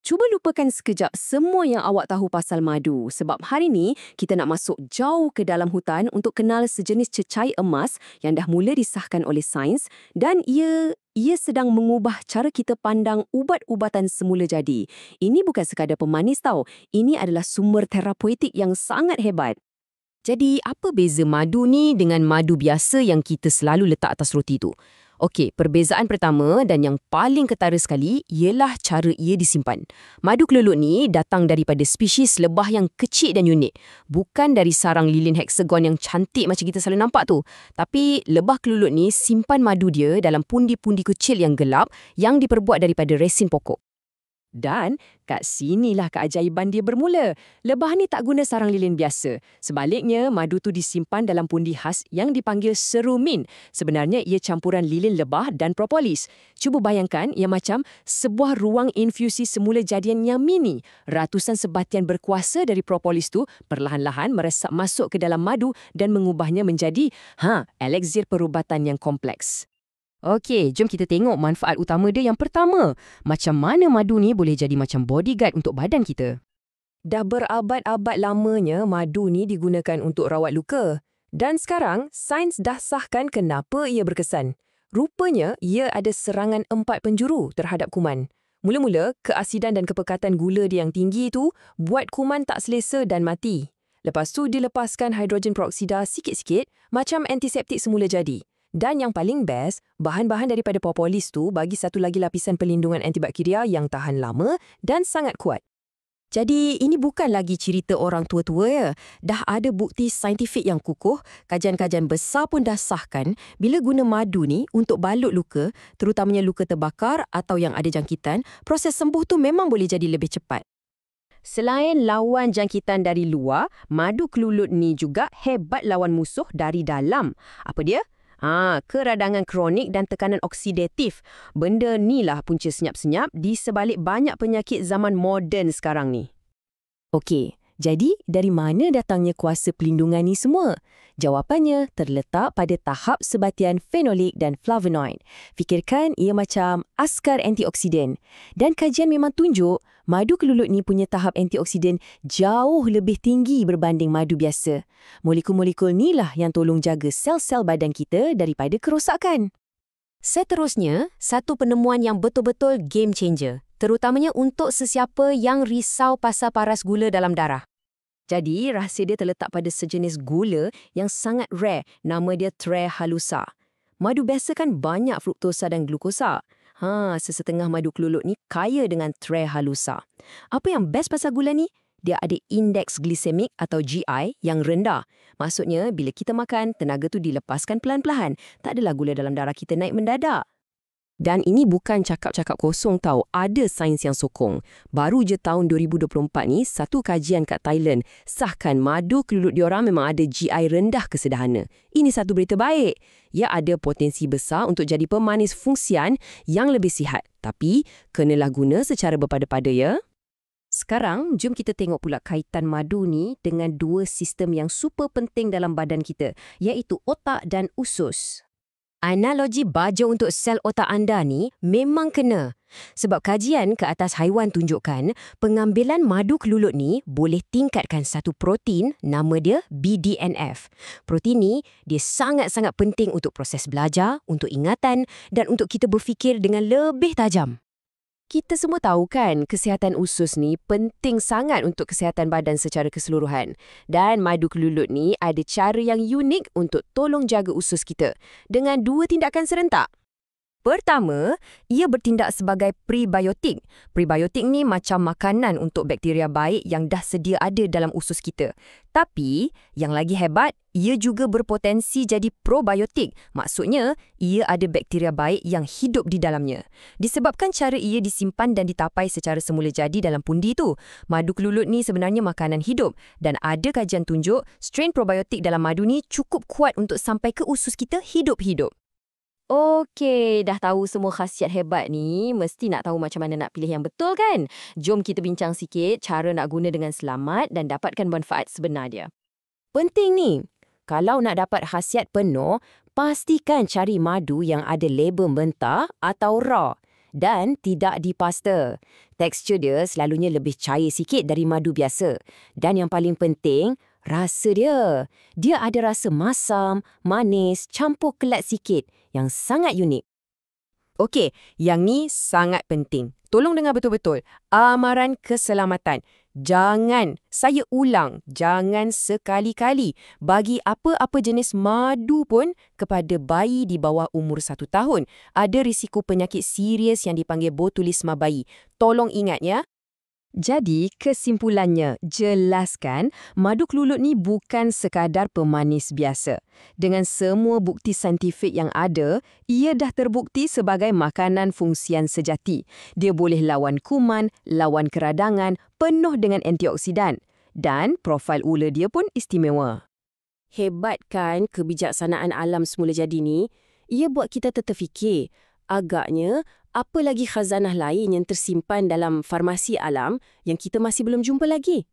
Cuba lupakan sekejap semua yang awak tahu pasal madu sebab hari ni kita nak masuk jauh ke dalam hutan untuk kenal sejenis cecair emas yang dah mula disahkan oleh sains dan ia sedang mengubah cara kita pandang ubat-ubatan semula jadi. Ini bukan sekadar pemanis tau. Ini adalah sumber terapeutik yang sangat hebat. Jadi, apa beza madu ni dengan madu biasa yang kita selalu letak atas roti tu? Okey, perbezaan pertama dan yang paling ketara sekali ialah cara ia disimpan. Madu kelulut ni datang daripada spesies lebah yang kecil dan unik. Bukan dari sarang lilin heksagon yang cantik macam kita selalu nampak tu. Tapi lebah kelulut ni simpan madu dia dalam pundi-pundi kecil yang gelap yang diperbuat daripada resin pokok. Dan kat sinilah keajaiban dia bermula. Lebah ni tak guna sarang lilin biasa. Sebaliknya, madu tu disimpan dalam pundi khas yang dipanggil serumin. Sebenarnya, ia campuran lilin lebah dan propolis. Cuba bayangkan, ia macam sebuah ruang infusi semula jadian yang mini. Ratusan sebatian berkuasa dari propolis tu perlahan-lahan meresap masuk ke dalam madu dan mengubahnya menjadi eliksir perubatan yang kompleks. Okey, jom kita tengok manfaat utama dia yang pertama. Macam mana madu ni boleh jadi macam bodyguard untuk badan kita? Dah berabad-abad lamanya madu ni digunakan untuk rawat luka. Dan sekarang, sains dah sahkan kenapa ia berkesan. Rupanya, ia ada serangan 4 penjuru terhadap kuman. Mula-mula, keasidan dan kepekatan gula dia yang tinggi itu buat kuman tak selesa dan mati. Lepas tu, dilepaskan hidrogen peroksida sikit-sikit macam antiseptik semula jadi. Dan yang paling best, bahan-bahan daripada propolis tu bagi satu lagi lapisan perlindungan antibakteria yang tahan lama dan sangat kuat. Jadi, ini bukan lagi cerita orang tua-tua ya. Dah ada bukti saintifik yang kukuh, kajian-kajian besar pun dah sahkan bila guna madu ni untuk balut luka, terutamanya luka terbakar atau yang ada jangkitan, proses sembuh tu memang boleh jadi lebih cepat. Selain lawan jangkitan dari luar, madu kelulut ni juga hebat lawan musuh dari dalam. Apa dia? Keradangan kronik dan tekanan oksidatif. Benda ni lah punca senyap-senyap di sebalik banyak penyakit zaman moden sekarang ni. Okey, jadi dari mana datangnya kuasa pelindungan ni semua? Jawapannya terletak pada tahap sebatian fenolik dan flavonoid. Fikirkan ia macam askar antioksidan. Dan kajian memang tunjuk madu kelulut ni punya tahap antioksidan jauh lebih tinggi berbanding madu biasa. Molekul-molekul ni lah yang tolong jaga sel-sel badan kita daripada kerosakan. Seterusnya, satu penemuan yang betul-betul game changer. Terutamanya untuk sesiapa yang risau pasal paras gula dalam darah. Jadi, rahsia dia terletak pada sejenis gula yang sangat rare. Nama dia trehallusa. Madu biasa kan banyak fruktosa dan glukosa. Sesetengah madu kelulut ni kaya dengan trehallusa. Apa yang best pasal gula ni? Dia ada indeks glisemik atau GI yang rendah. Maksudnya, bila kita makan, tenaga tu dilepaskan pelan-pelan. Tak adalah gula dalam darah kita naik mendadak. Dan ini bukan cakap-cakap kosong tau, ada sains yang sokong. Baru je tahun 2024 ni, satu kajian kat Thailand sahkan madu kelulut diorang memang ada GI rendah kesedahana. Ini satu berita baik. Ia ada potensi besar untuk jadi pemanis fungsian yang lebih sihat. Tapi, kenalah guna secara berpada-pada ya. Sekarang, jom kita tengok pula kaitan madu ni dengan dua sistem yang super penting dalam badan kita, iaitu otak dan usus. Analogi baja untuk sel otak anda ni memang kena. Sebab kajian ke atas haiwan tunjukkan pengambilan madu kelulut ni boleh tingkatkan satu protein nama dia BDNF. Protein ni dia sangat-sangat penting untuk proses belajar, untuk ingatan dan untuk kita berfikir dengan lebih tajam. Kita semua tahu kan, kesihatan usus ni penting sangat untuk kesihatan badan secara keseluruhan. Dan madu kelulut ni ada cara yang unik untuk tolong jaga usus kita dengan dua tindakan serentak. Pertama, ia bertindak sebagai prebiotik. Prebiotik ni macam makanan untuk bakteria baik yang dah sedia ada dalam usus kita. Tapi, yang lagi hebat, ia juga berpotensi jadi probiotik. Maksudnya, ia ada bakteria baik yang hidup di dalamnya. Disebabkan cara ia disimpan dan ditapai secara semula jadi dalam pundi tu, madu kelulut ni sebenarnya makanan hidup. Dan ada kajian tunjuk, strain probiotik dalam madu ni cukup kuat untuk sampai ke usus kita hidup-hidup. Okey, dah tahu semua khasiat hebat ni, mesti nak tahu macam mana nak pilih yang betul kan? Jom kita bincang sikit cara nak guna dengan selamat dan dapatkan manfaat sebenar dia. Penting ni, kalau nak dapat khasiat penuh, pastikan cari madu yang ada label mentah atau raw. dan tidak dipasta. Tekstur dia selalunya lebih cair sikit dari madu biasa. Dan yang paling penting, rasa dia. Dia ada rasa masam, manis, campur kelat sikit yang sangat unik. Okey, yang ni sangat penting. Tolong dengar betul-betul. Amaran keselamatan. Saya ulang, jangan sekali-kali bagi apa-apa jenis madu pun kepada bayi di bawah umur 1 tahun. Ada risiko penyakit serius yang dipanggil botulisma bayi. Tolong ingat ya. Jadi, kesimpulannya, jelaskan madu kelulut ni bukan sekadar pemanis biasa. Dengan semua bukti saintifik yang ada, ia dah terbukti sebagai makanan fungsian sejati. Dia boleh lawan kuman, lawan keradangan, penuh dengan antioksidan. Dan profil ula dia pun istimewa. Hebat kan kebijaksanaan alam semula jadi ni? Ia buat kita terfikir, agaknya apa lagi khazanah lain yang tersimpan dalam farmasi alam yang kita masih belum jumpa lagi?